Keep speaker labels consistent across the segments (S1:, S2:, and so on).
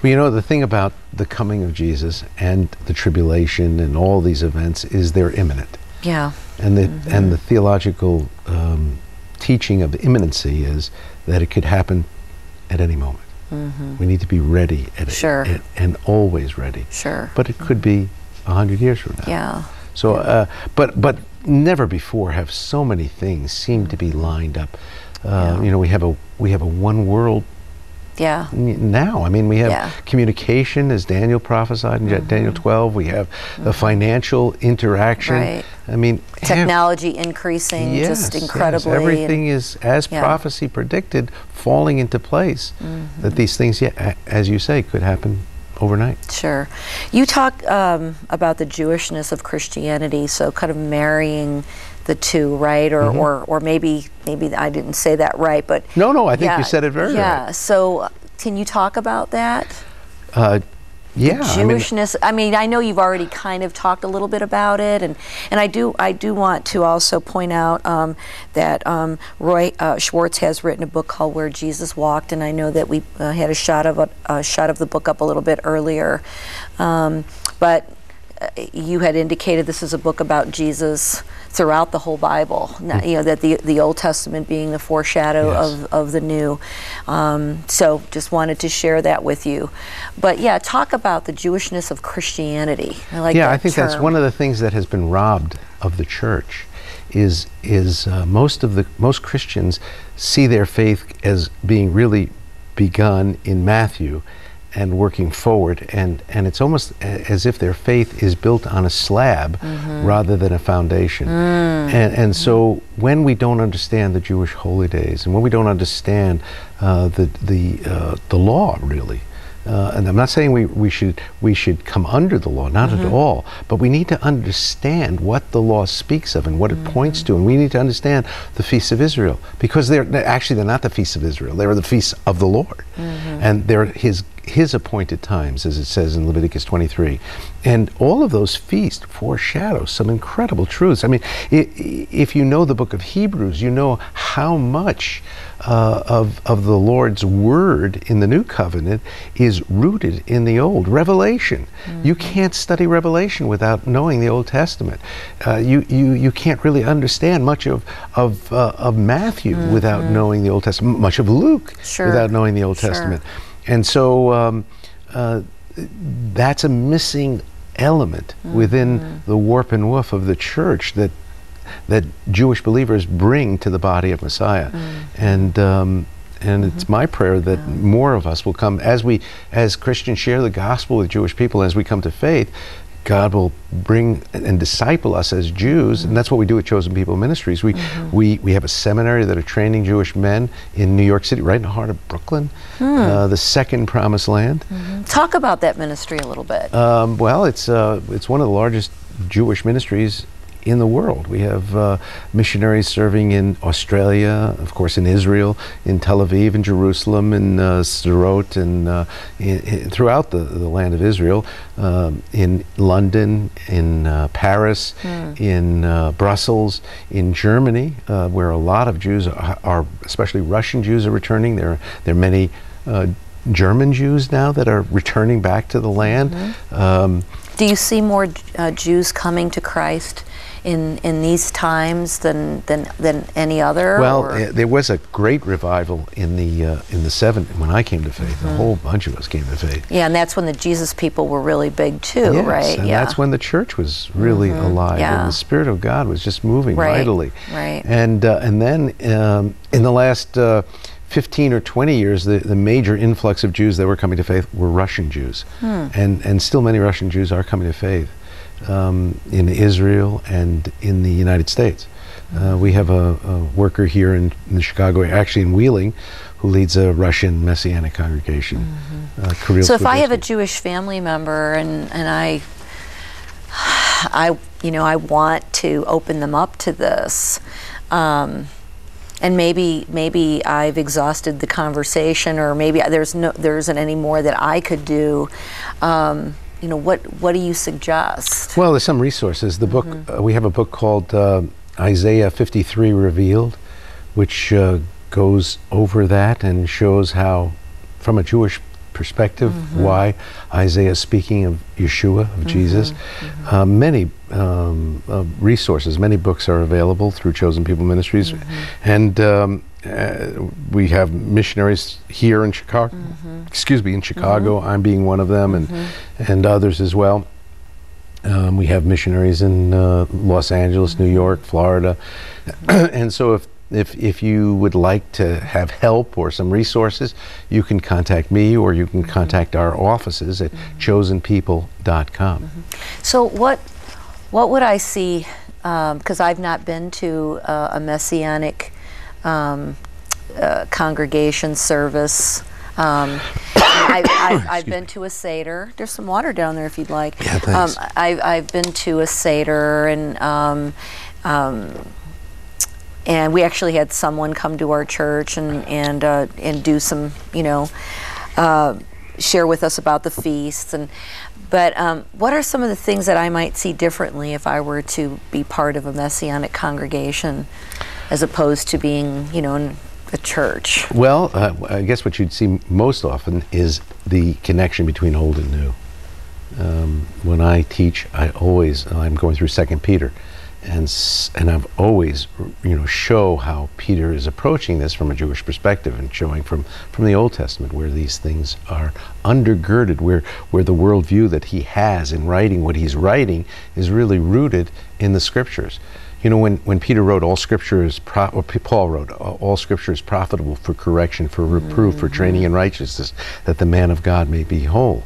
S1: Well, you know, the thing about the coming of Jesus and the tribulation and all these events is they're imminent.
S2: Yeah.
S1: And the theological teaching of imminency is that it could happen at any moment. We need to be ready and always ready.
S2: Sure.
S1: But it could be 100 years from now.
S2: Yeah.
S1: So, but never before have so many things seemed to be lined up. You know, we have a one world.
S2: Yeah.
S1: Now, I mean, we have communication, as Daniel prophesied in Daniel 12. We have the financial interaction.
S2: Right.
S1: I mean,
S2: technology increasing just incredibly.
S1: Yes, everything is, as prophecy predicted, falling into place. That these things, as you say, could happen overnight.
S2: Sure. You talk about the Jewishness of Christianity, so kind of marrying the two, right? Or maybe I didn't say that right, but
S1: no, I think you said it very right.
S2: Yeah. So can you talk about that?
S1: Yeah.
S2: Jewishness. I mean, I know you've already kind of talked a little bit about it, and I do want to also point out that Roy Schwarcz has written a book called Where Jesus Walked, and I know that we had a shot of the book up a little bit earlier, but you had indicated this is a book about Jesus throughout the whole Bible. You know, that the Old Testament being the foreshadow of the New. So just wanted to share that with you. But yeah, talk about the Jewishness of Christianity. I like that
S1: I think
S2: term.
S1: that's one of the things that has been robbed of the church. Is most Christians see their faith as being really begun in Matthew and working forward, and it's almost as if their faith is built on a slab rather than a foundation. And so when we don't understand the Jewish holy days, and when we don't understand the law, really, and I'm not saying we should come under the law, not at all, but we need to understand what the law speaks of and what it points to, and we need to understand the feasts of Israel, because they're not the feasts of Israel, they're the feasts of the Lord, and they're his appointed times, as it says in Leviticus 23. And all of those feasts foreshadow some incredible truths. I mean, if you know the book of Hebrews, you know how much of the Lord's word in the New Covenant is rooted in the Old. Revelation. You can't study Revelation without knowing the Old Testament. You can't really understand much of Matthew without knowing the Old Testament, much of Luke without knowing the Old Testament. And so that's a missing element within the warp and woof of the church that Jewish believers bring to the body of Messiah. And it's my prayer that more of us will come, as Christians share the gospel with Jewish people, as we come to faith, God will bring and disciple us as Jews, and that's what we do at Chosen People Ministries. We have a seminary that are training Jewish men in New York City, right in the heart of Brooklyn, the second promised land.
S2: Talk about that ministry a little bit.
S1: Well, it's one of the largest Jewish ministries in the world. We have missionaries serving in Australia, of course in Israel, in Tel Aviv, in Jerusalem, in Sderot, and throughout the land of Israel, in London, in Paris, in Brussels, in Germany, where a lot of Jews are, especially Russian Jews, are returning. There are many German Jews now that are returning back to the land.
S2: Do you see more Jews coming to Christ in these times than any other?
S1: Well, there was a great revival in the 70s when I came to faith. A whole bunch of us came to faith.
S2: Yeah, and that's when the Jesus people were really big too, right?
S1: And that's when the church was really alive, and the Spirit of God was just moving mightily.
S2: Right.
S1: And then in the last 15 or 20 years, the major influx of Jews that were coming to faith were Russian Jews, and still many Russian Jews are coming to faith in Israel and in the United States. We have a worker here in the Chicago area, actually in Wheeling, who leads a Russian Messianic Congregation.
S2: So if I have a Jewish family member and I want to open them up to this, and maybe I've exhausted the conversation, or maybe there isn't any more that I could do. What do you suggest?
S1: Well, there's some resources. The book, we have a book called Isaiah 53 Revealed, which goes over that and shows how, from a Jewish perspective, why Isaiah is speaking of Yeshua, of Jesus. Many resources, many books are available through Chosen People Ministries. And we have missionaries here in Chicago, in Chicago. I'm being one of them, and others as well. We have missionaries in Los Angeles, New York, Florida. And so if you would like to have help or some resources, you can contact me, or you can contact our offices at chosenpeople.com.
S2: So what would I see, because I've not been to a Messianic congregation service. I've been to a Seder. There's some water down there if you'd like.
S1: Yeah, thanks.
S2: I've been to a Seder, and we actually had someone come to our church and do some, share with us about the feasts. But what are some of the things that I might see differently if I were to be part of a Messianic congregation, as opposed to being, in a church?
S1: Well, I guess what you'd see most often is the connection between old and new. When I teach, I'm going through 2 Peter, and I've always, show how Peter is approaching this from a Jewish perspective, and showing from the Old Testament where these things are undergirded, where the worldview that he has in writing what he's writing is really rooted in the Scriptures. When Peter wrote, all Scripture is Paul wrote, all Scripture is profitable for correction, for reproof, for training in righteousness, that the man of God may be whole.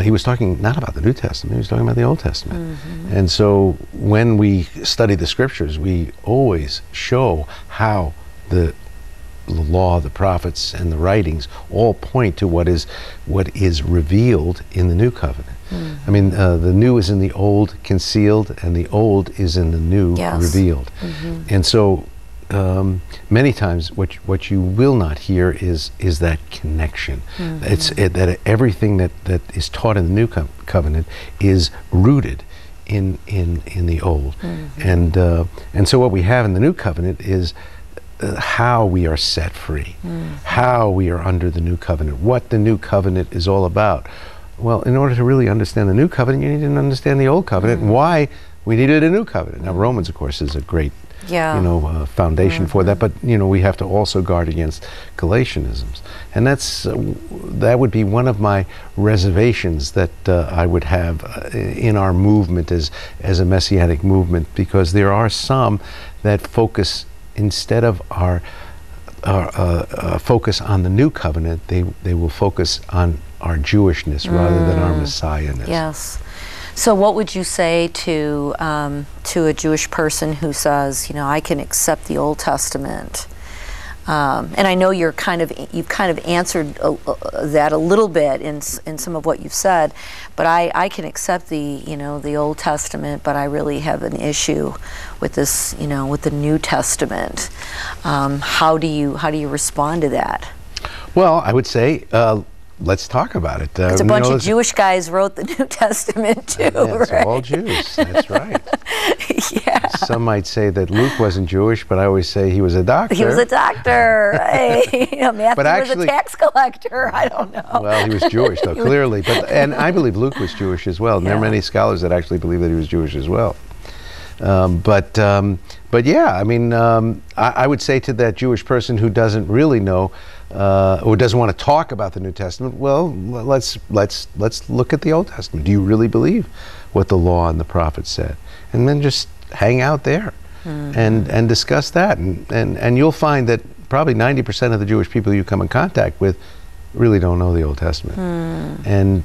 S1: He was talking not about the New Testament, he was talking about the Old Testament. And so when we study the Scriptures, we always show how the law, the prophets, and the writings all point to what is revealed in the New Covenant. I mean, the new is in the old concealed, and the old is in the new revealed. And so many times what you will not hear is that connection. It's that everything that is taught in the New Covenant is rooted in the old. And so what we have in the New Covenant is how we are set free, how we are under the New Covenant, what the New Covenant is all about. Well, in order to really understand the New Covenant, you need to understand the Old Covenant and why we needed a New Covenant. Now, Romans, of course, is a great foundation for that, but we have to also guard against Galatianisms, and that would be one of my reservations that I would have in our movement as a Messianic movement, because there are some that focus, instead of our focus on the New Covenant, they will focus on our Jewishness rather than our Messiahness.
S2: Yes. So what would you say to a Jewish person who says, I can accept the Old Testament? And I know you've kind of answered that a little bit in some of what you've said, but I can accept the Old Testament, but I really have an issue with this, with the New Testament. How do you respond to that?
S1: Well, I would say, let's talk about it.
S2: It's a bunch of Jewish guys wrote the New Testament too,
S1: it's
S2: right?
S1: all Jews, that's right.
S2: Yeah.
S1: Some might say that Luke wasn't Jewish, but I always say he was a doctor.
S2: He was a doctor. Hey, Matthew
S1: but actually,
S2: was a tax collector. I don't know.
S1: Well, he was Jewish, though, clearly. And I believe Luke was Jewish as well. And there are many scholars that actually believe that he was Jewish as well. But yeah, I mean, I would say to that Jewish person who doesn't really know or doesn't want to talk about the New Testament, well, let's look at the Old Testament. Do you really believe what the law and the prophets said? And then just hang out there and discuss that. And you'll find that probably 90% of the Jewish people you come in contact with really don't know the Old Testament and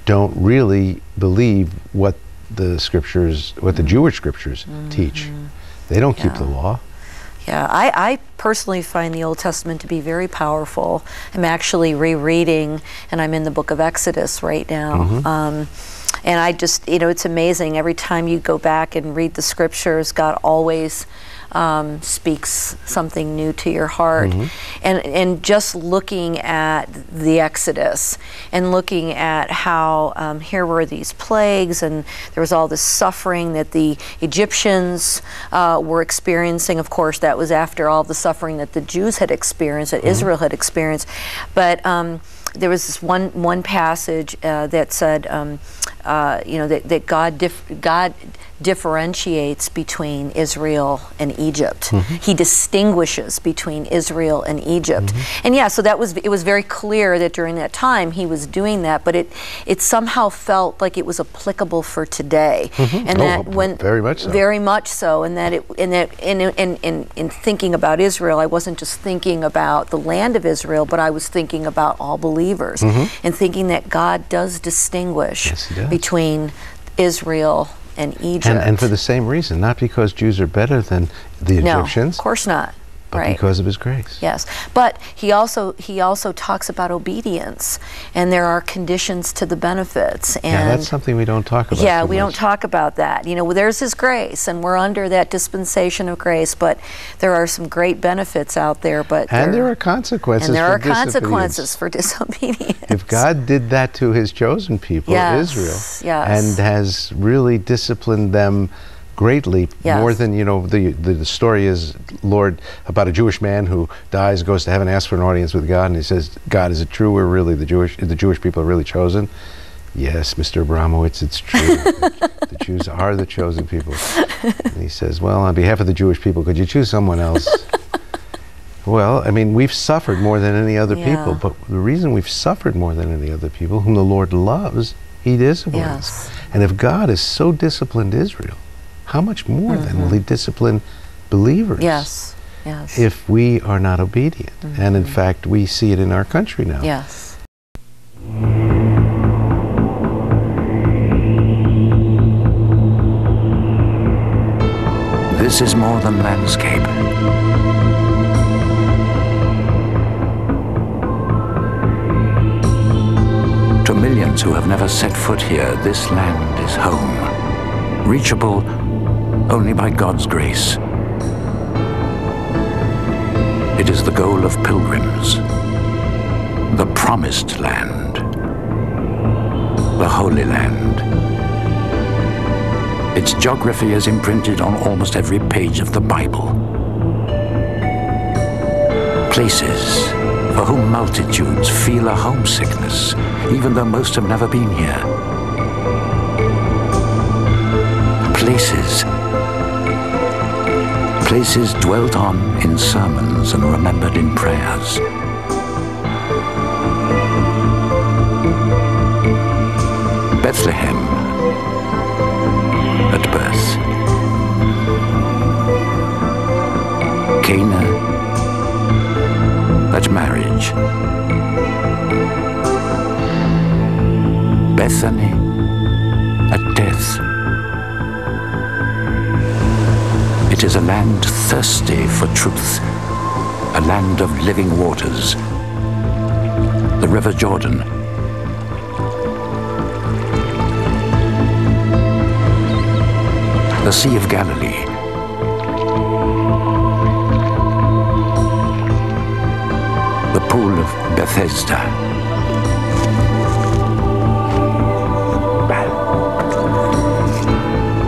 S1: don't really believe what the scriptures, what the Jewish scriptures teach. They don't keep the law.
S2: Yeah, I personally find the Old Testament to be very powerful. I'm actually rereading, and I'm in the book of Exodus right now. And I just, it's amazing. Every time you go back and read the scriptures, God always speaks something new to your heart. And just looking at the Exodus and looking at how here were these plagues, and there was all this suffering that the Egyptians were experiencing. Of course, that was after all the suffering that the Jews had experienced, that Israel had experienced. But there was this one passage that said, that God differentiates between Israel and Egypt. He distinguishes between Israel and Egypt. And yeah, so it was very clear that during that time he was doing that, but it somehow felt like it was applicable for today. And that when very much so, and that in thinking about Israel, I wasn't just thinking about the land of Israel, but I was thinking about all believers, and thinking that God does distinguish between Israel and Egypt.
S1: And for the same reason, not because Jews are better than the Egyptians.
S2: No, of course not.
S1: But because of his grace.
S2: Yes, but he also talks about obedience, and there are conditions to the benefits. And
S1: yeah, that's something we don't talk about.
S2: Yeah, we don't talk about that. There's his grace, and we're under that dispensation of grace, but there are some great benefits out there.
S1: And there are consequences.
S2: And there are consequences for disobedience.
S1: If God did that to his chosen people, Israel, and has really disciplined them greatly, more than, the story is, Lord, about a Jewish man who dies, goes to heaven, asks for an audience with God, and he says, God, is it true we're really the Jewish people are really chosen? Yes, Mr. Abramowitz, it's true. The Jews are the chosen people. And he says, well, on behalf of the Jewish people, could you choose someone else? Well, I mean, we've suffered more than any other people, but the reason we've suffered more than any other people, whom the Lord loves, he disciplines. And if God has so disciplined Israel, how much more then will he discipline believers?
S2: Yes.
S1: If we are not obedient. And in fact, we see it in our country now.
S2: Yes.
S3: This is more than landscape. To millions who have never set foot here, this land is home, reachable only by God's grace. It is the goal of pilgrims, the promised land, the Holy Land. Its geography is imprinted on almost every page of the Bible. Places for whom multitudes feel a homesickness, even though most have never been here. Places dwelt on in sermons and remembered in prayers. Bethlehem at birth, Cana at marriage, Bethany at death. It is a land thirsty for truth, a land of living waters. The River Jordan, the Sea of Galilee, the Pool of Bethesda,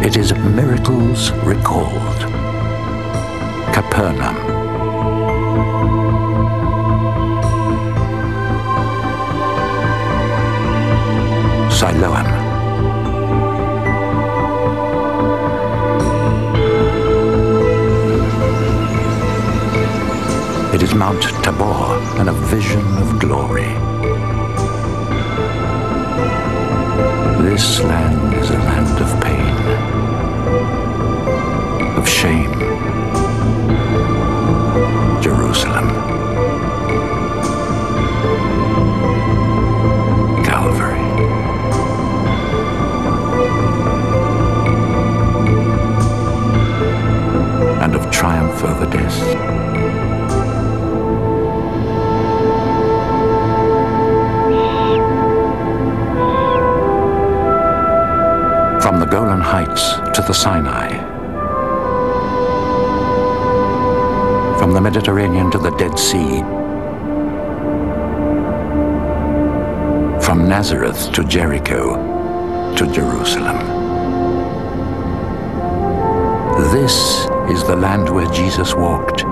S3: it is miracles recalled. Capernaum, Siloam, it is Mount Tabor and a vision of glory. This land is a land of pain, of shame. Jerusalem, Calvary. And of triumph over death. From the Golan Heights to the Sinai, from the Mediterranean to the Dead Sea, from Nazareth to Jericho to Jerusalem. This is the land where Jesus walked,